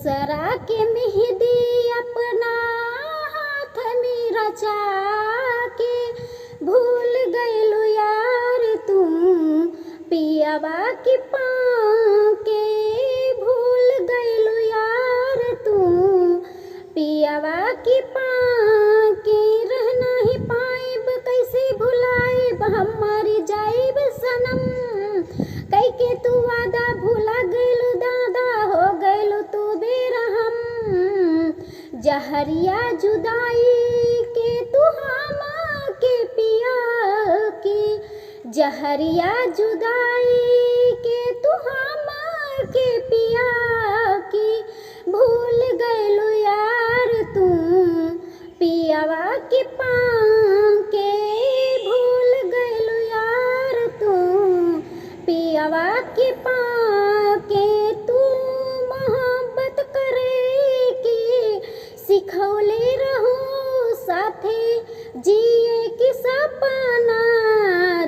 दूसरा के मेहंदी अपना हाथ में रचा के भूल गइलू यार तू पियावा की पाके भूल गइलू यार तू पियावा की पाके रहना ही पाइब कैसे भुलाइब हम मर जाइब सनम कई के तू वादा भुला गइलू दादा हो गइलू तू बेरहम जहरिया जुदाई के तू हम के पिया की जहरिया जुदाई के तू हम के पिया की भूल गइलू यार तू पियावा के पाके भूल गइलू यार तू पियावा के पाके तू मोहब्बत करे के सिखौले रहो साथे जिए के सपना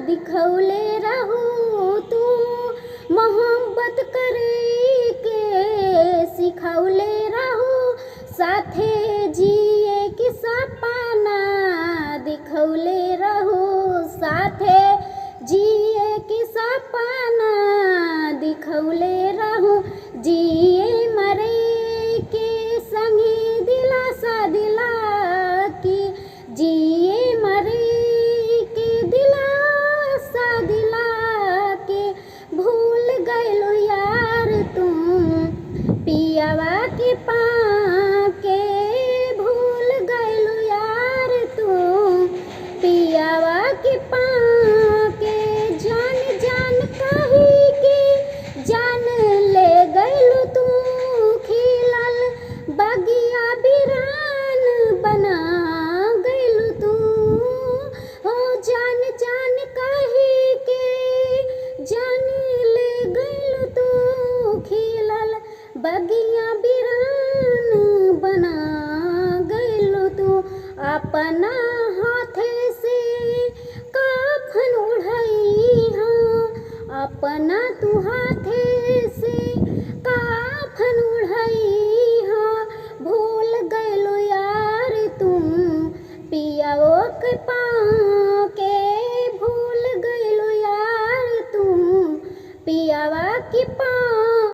दिखौले रहो तू मोहब्बत करे के सिखौले रहो साथे जिए के सपना दिखौले रहो साथे जिए के सपना दिखौले रहो जिए मरे के संगे दिलासा दिला के जिए मरे के दिलासा दिला के भूल गइलू यार तू पियावा के पाके भूल गइलू यार तू पियावा के पाके जान जान कही के जान ले गइलू तू खिलल बगिया बिरान बना गइलू तू हो जान जान कही के जान ले गइलू तू खिलल बगिया बिरान बना गइलू तू अपना हाथे से काफन उड़ई हाँ अपना